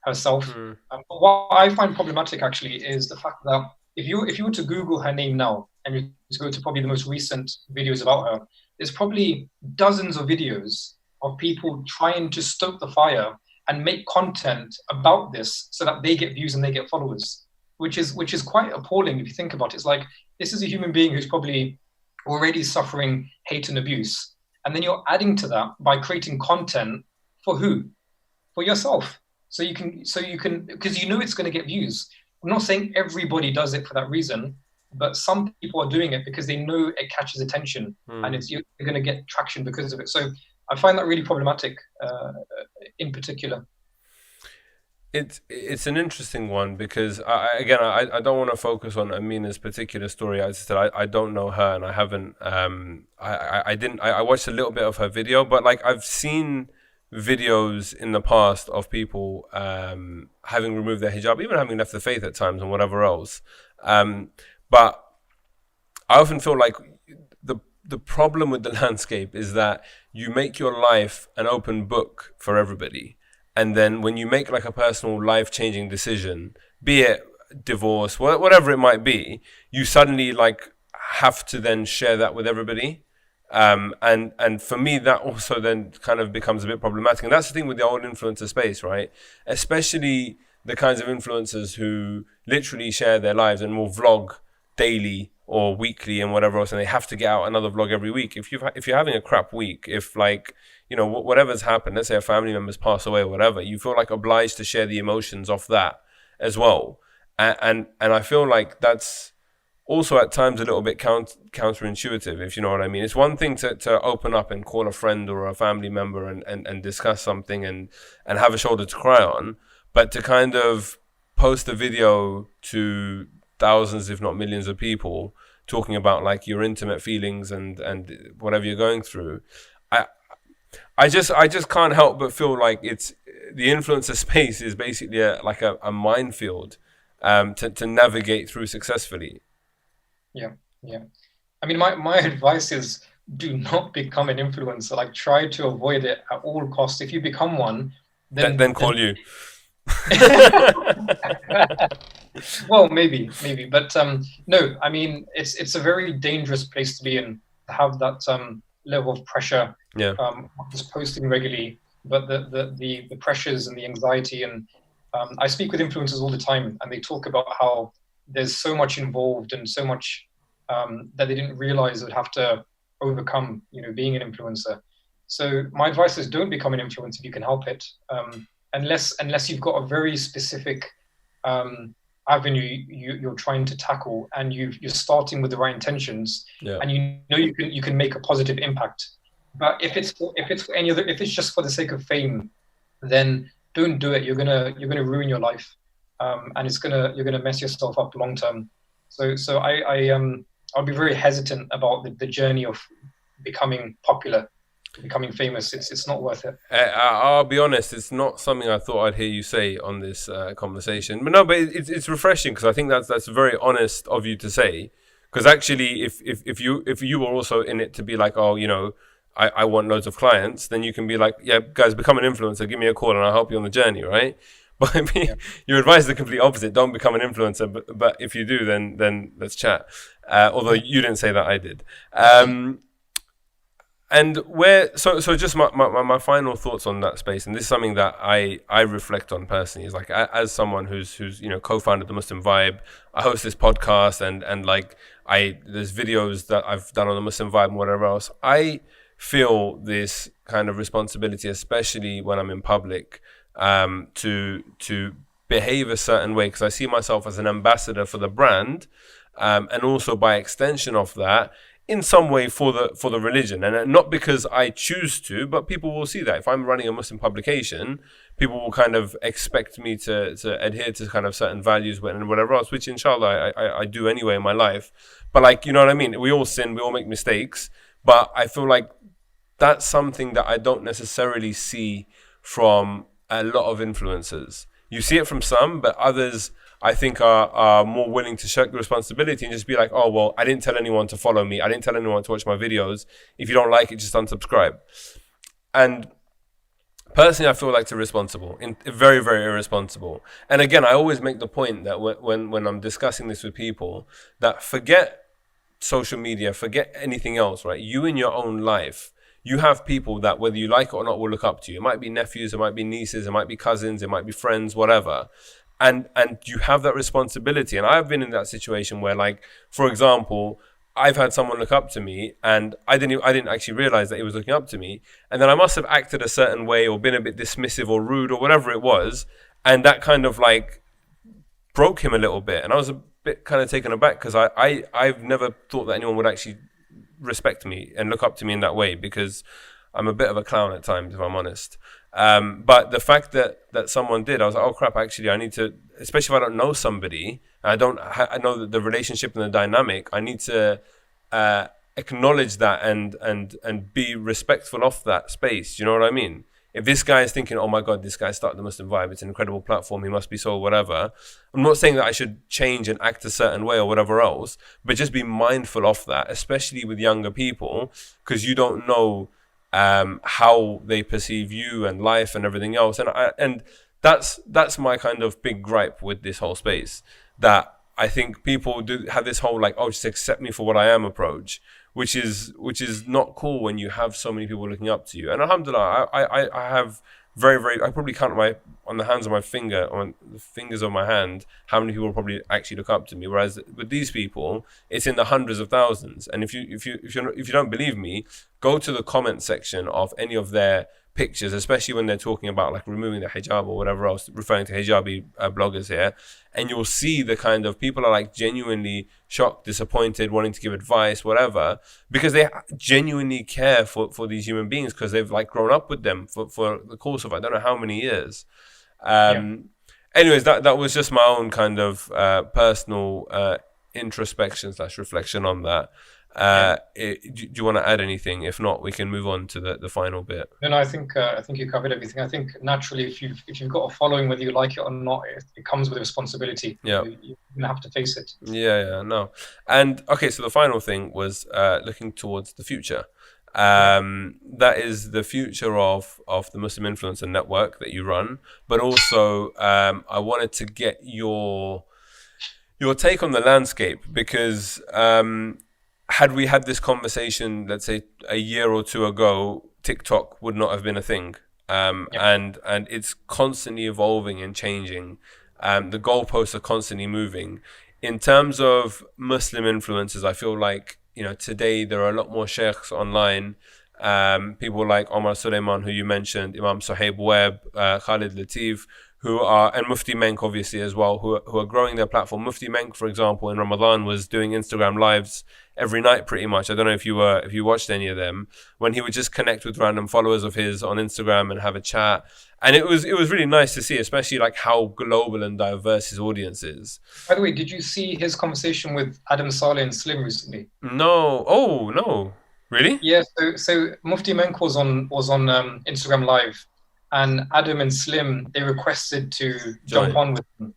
herself. But what I find problematic actually is the fact that if you were to Google her name now and you go to probably the most recent videos about her, there's probably dozens of videos of people trying to stoke the fire and make content about this so that they get views and they get followers, which is quite appalling if you think about it. It's like, this is a human being who's probably already suffering hate and abuse, and then you're adding to that by creating content for who? For yourself. So you can, because you know it's going to get views. I'm not saying everybody does it for that reason, but some people are doing it because they know it catches attention and you're going to get traction because of it. So I find that really problematic in particular. It's an interesting one, because I don't want to focus on Amina's particular story. As I said, I don't know her, and I haven't I watched a little bit of her video, but like, I've seen videos in the past of people having removed their hijab, even having left the faith at times and whatever else. But I often feel like the problem with the landscape is that you make your life an open book for everybody. And then when you make like a personal life-changing decision, be it divorce, whatever it might be, you suddenly like have to then share that with everybody. And for me, that also then kind of becomes a bit problematic. And that's the thing with the old influencer space, right? Especially the kinds of influencers who literally share their lives and will vlog daily or weekly and whatever else, and they have to get out another vlog every week. If you're having a crap week, if like, you know, whatever's happened, let's say a family member's passed away or whatever, you feel like obliged to share the emotions of that as well. And I feel like that's also at times a little bit counterintuitive, if you know what I mean. It's one thing to open up and call a friend or a family member and discuss something and have a shoulder to cry on, but to kind of post a video to thousands, if not millions of people talking about like your intimate feelings and whatever you're going through. I just can't help but feel like it's the influencer space is basically a minefield to navigate through successfully. Yeah. I mean, my advice is do not become an influencer. Like, try to avoid it at all costs. If you become one, then call you. Well, maybe, but no. I mean, it's a very dangerous place to be in, to have that level of pressure. Yeah. Just posting regularly, but the pressures and the anxiety, and I speak with influencers all the time, and they talk about how there's so much involved and so much that they didn't realize they would have to overcome, you know, being an influencer. So my advice is don't become an influencer if you can help it, unless you've got a very specific avenue you're trying to tackle, and you're starting with the right intentions, and you know you can make a positive impact. But if it's for any other, if it's just for the sake of fame, then don't do it. You're gonna ruin your life, and you're gonna mess yourself up long term. So I'll be very hesitant about the journey of becoming popular, becoming famous. It's not worth it. I'll be honest, it's not something I thought I'd hear you say on this conversation. But no, but it's refreshing, because I think that's very honest of you to say. Because actually, if you were also in it to be like, oh, you know, I want loads of clients, then you can be like, yeah, guys, become an influencer, give me a call and I'll help you on the journey, right? But I mean, your advice is the complete opposite. Don't become an influencer, but if you do, then let's chat. Although you didn't say that, I did. And so just my final thoughts on that space, and this is something that I reflect on personally, is like, as someone who's you know, co-founded the Muslim Vibe, I host this podcast, and like there's videos that I've done on the Muslim Vibe and whatever else. I feel this kind of responsibility, especially when I'm in public, to behave a certain way, because I see myself as an ambassador for the brand, and also by extension of that, in some way for the religion, and not because I choose to, but people will see that if I'm running a Muslim publication, people will kind of expect me to adhere to kind of certain values and whatever else, which inshallah I do anyway in my life. But like, you know what I mean? We all sin, we all make mistakes, but I feel like that's something that I don't necessarily see from a lot of influencers. You see it from some, but others, I think, are more willing to shirk the responsibility and just be like, oh, well, I didn't tell anyone to follow me. I didn't tell anyone to watch my videos. If you don't like it, just unsubscribe. And personally, I feel like it's irresponsible, very, very irresponsible. And again, I always make the point that when I'm discussing this with people, that forget social media, forget anything else, right? You in your own life, you have people that, whether you like it or not, will look up to you. It might be nephews, it might be nieces, it might be cousins, it might be friends, whatever. And you have that responsibility. And I've been in that situation where, like, for example, I've had someone look up to me, and I didn't actually realize that he was looking up to me. And then I must have acted a certain way or been a bit dismissive or rude or whatever it was. And that kind of like broke him a little bit. And I was a bit kind of taken aback, because I've never thought that anyone would actually respect me and look up to me in that way, because I'm a bit of a clown at times, if I'm honest. But the fact that someone did, I was like, oh crap, actually I need to, especially if I don't know somebody, I know the relationship and the dynamic, I need to acknowledge that and be respectful of that space. Do you know what I mean? If this guy is thinking, oh my God, this guy started the Muslim Vibe, it's an incredible platform, he must be so whatever. I'm not saying that I should change and act a certain way or whatever else, but just be mindful of that, especially with younger people, because you don't know how they perceive you and life and everything else. And that's my kind of big gripe with this whole space, that I think people do have this whole like, oh, just accept me for what I am approach, which is not cool when you have so many people looking up to you. And alhamdulillah, I have I probably count on the hands of my finger, on the fingers of my hand, how many people probably actually look up to me. Whereas with these people, it's in the hundreds of thousands. And if you don't believe me, go to the comment section of any of their pictures, especially when they're talking about like removing the hijab or whatever else, referring to hijabi bloggers here, and you'll see the kind of people are like genuinely shocked, disappointed, wanting to give advice, whatever, because they genuinely care for these human beings, because they've like grown up with them for the course of I don't know how many years. Anyways, that was just my own kind of personal introspection / reflection on that. Do you want to add anything? If not, we can move on to the final bit. No, I think you covered everything. I think naturally, if you've got a following, whether you like it or not, it comes with a responsibility. Yeah, you're gonna have to face it. No. And okay, so the final thing was looking towards the future. That is the future of the Muslim Influencer Network that you run, but also I wanted to get your take on the landscape, because had we had this conversation, let's say a year or two ago, TikTok would not have been a thing. And it's constantly evolving and changing. The goalposts are constantly moving. In terms of Muslim influencers, I feel like, today there are a lot more sheikhs online. People like Omar Shahid, who you mentioned, Imam Suhaib Webb, Khalid Latif, and Mufti Menk obviously as well, who are growing their platform. Mufti Menk, for example, in Ramadan was doing Instagram lives every night pretty much. I don't know if you watched any of them, when he would just connect with random followers of his on Instagram and have a chat. And it was really nice to see, especially like how global and diverse his audience is. By the way, did you see his conversation with Adam Saleh and Slim recently? No. Oh no. Really? Yeah. So Mufti Menk was on Instagram Live, and Adam and Slim, they requested to jump on with him.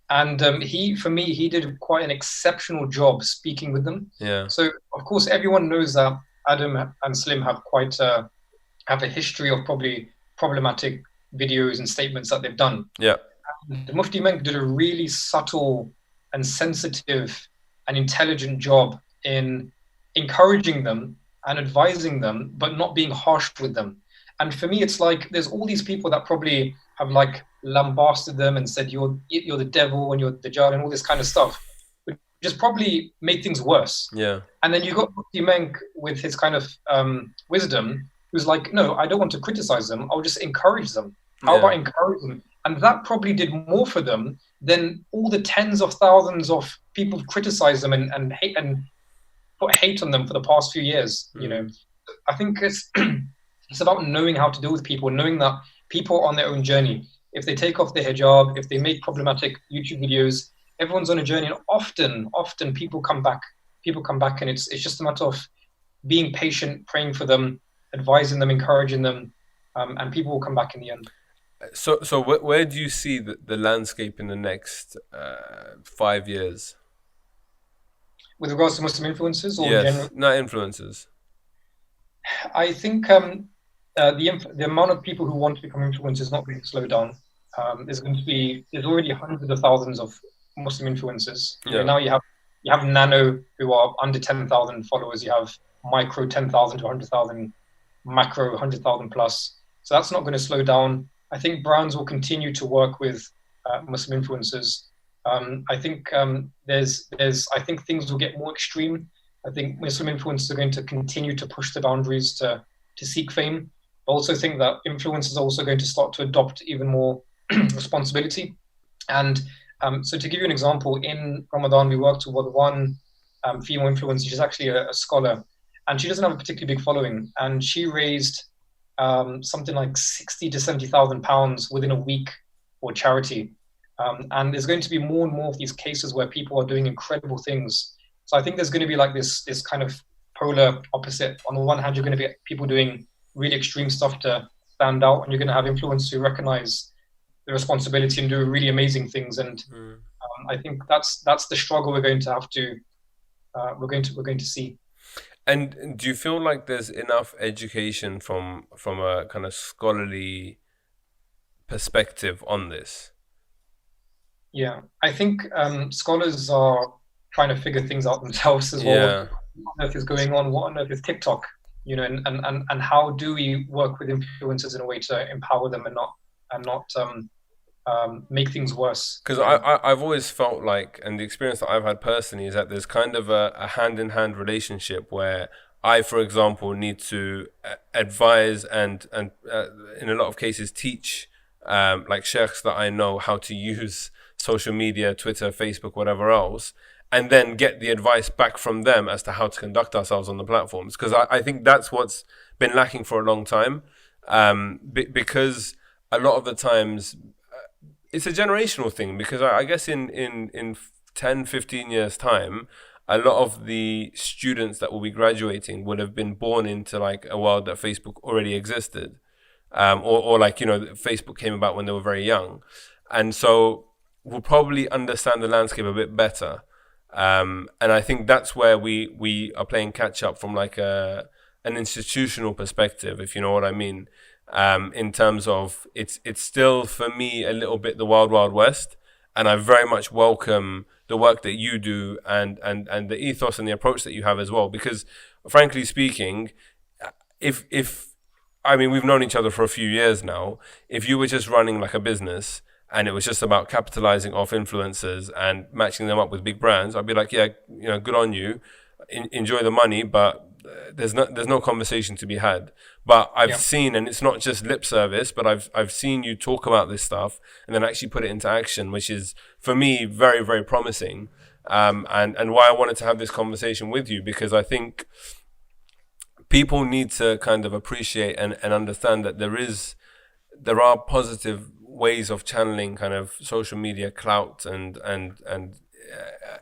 And he did quite an exceptional job speaking with them. Yeah. So of course everyone knows that Adam and Slim have have a history of probably problematic videos and statements that they've done. Yeah. And Mufti Menk did a really subtle and sensitive and intelligent job in encouraging them and advising them, but not being harsh with them. And for me, it's like there's all these people that probably have like lambasted them and said you're the devil and you're the Dajjal and all this kind of stuff, which just probably made things worse. Yeah. And then you got Mufti Menk with his kind of wisdom, who's like, no, I don't want to criticize them. I'll just encourage them. How about encourage them? And that probably did more for them than all the tens of thousands of people who criticize them and hate and put hate on them for the past few years. I think it's it's about knowing how to deal with people, knowing that people are on their own journey. If they take off their hijab, if they make problematic YouTube videos, everyone's on a journey. And often people come back. And it's just a matter of being patient, praying for them, advising them, encouraging them, and people will come back in the end. So where do you see the landscape in the next 5 years? With regards to Muslim influencers, or yes, not influencers. I think the amount of people who want to become influencers is not going to slow down. There's already hundreds of thousands of Muslim influencers. Now you have nano, who are under 10,000 followers. You have micro 10,000 to 100,000, macro 100,000 plus. So that's not going to slow down. I think brands will continue to work with Muslim influencers. I think I think things will get more extreme. I think Muslim influencers are going to continue to push the boundaries to seek fame. I also think that influencers are also going to start to adopt even more responsibility. And so to give you an example, in Ramadan, we worked with one female influencer. She's actually a scholar, and she doesn't have a particularly big following. And she raised something like 60 to 70,000 pounds within a week for charity. And there's going to be more and more of these cases where people are doing incredible things. So I think there's going to be like this kind of polar opposite. On the one hand, you're going to be people doing really extreme stuff to stand out, and you're going to have influencers who recognize the responsibility and do really amazing things. And I think that's the struggle we're going to see. And do you feel like there's enough education from a kind of scholarly perspective on this? Yeah, I think scholars are trying to figure things out themselves as well. Yeah, What on earth is going on? What on earth is TikTok? And how do we work with influencers in a way to empower them and not make things worse? because I've always felt like, and the experience that I've had personally is that there's kind of a hand-in-hand relationship where I, for example, need to advise and in a lot of cases teach like sheikhs that I know how to use social media, Twitter, Facebook, whatever else, and then get the advice back from them as to how to conduct ourselves on the platforms. Because I think that's what's been lacking for a long time, because a lot of the times it's a generational thing, because I guess in 10, 15 years time, a lot of the students that will be graduating would have been born into like a world that Facebook already existed, or like, Facebook came about when they were very young, and so we'll probably understand the landscape a bit better. And I think that's where we are playing catch up from like an institutional perspective, if you know what I mean. In terms of it's still for me a little bit the wild wild west, and I very much welcome the work that you do and the ethos and the approach that you have as well. Because frankly speaking, if I mean, we've known each other for a few years now. If you were just running like a business and it was just about capitalizing off influencers and matching them up with big brands, I'd be like, yeah, good on you, enjoy the money, but there's no conversation to be had. But I've seen, and it's not just lip service, but I've seen you talk about this stuff and then actually put it into action, which is for me very, very promising. And why I wanted to have this conversation with you, because I think people need to kind of appreciate and understand that there are positive ways of channeling kind of social media clout and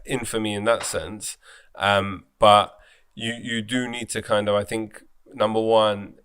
infamy in that sense. But you do need to kind of, I think, number one,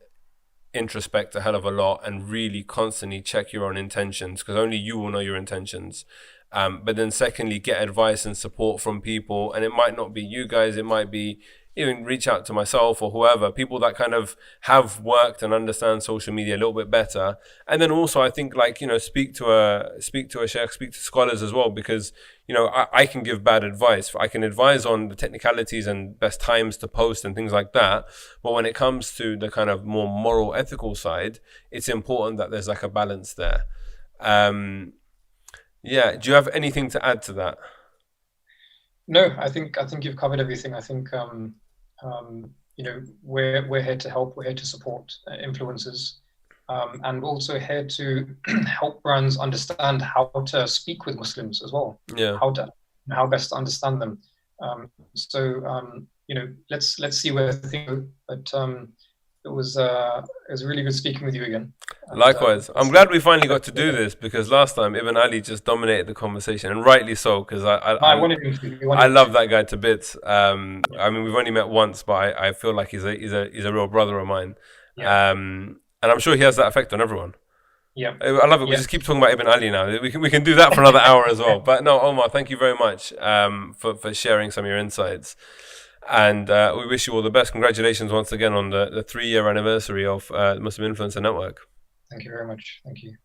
introspect a hell of a lot and really constantly check your own intentions, because only you will know your intentions. But then secondly, get advice and support from people, and it might not be you guys, it might be even reach out to myself or whoever, people that kind of have worked and understand social media a little bit better. And then also I think, like, speak to a sheikh, speak to scholars as well, because I can give bad advice. I can advise on the technicalities and best times to post and things like that, but when it comes to the kind of more moral, ethical side, it's important that there's like a balance there. Yeah, do you have anything to add to that? No, I think you've covered everything. I think we're here to help. We're here to support influencers, and also here to help brands understand how to speak with Muslims as well. Yeah. How best to understand them. Let's see where things go. But it was really good speaking with you again. Likewise. I'm glad we finally got to do this, because last time Ibn Ali just dominated the conversation, and rightly so, because I wanted him to. I love that guy to bits. I mean, we've only met once, but I feel like he's a real brother of mine. Yeah. And I'm sure he has that effect on everyone. Yeah. I love it. We just keep talking about Ibn Ali now. We can do that for another hour as well. But no, Omar, thank you very much for sharing some of your insights. And we wish you all the best. Congratulations once again on the 3-year anniversary of the Muslim Influencer Network. Thank you very much. Thank you.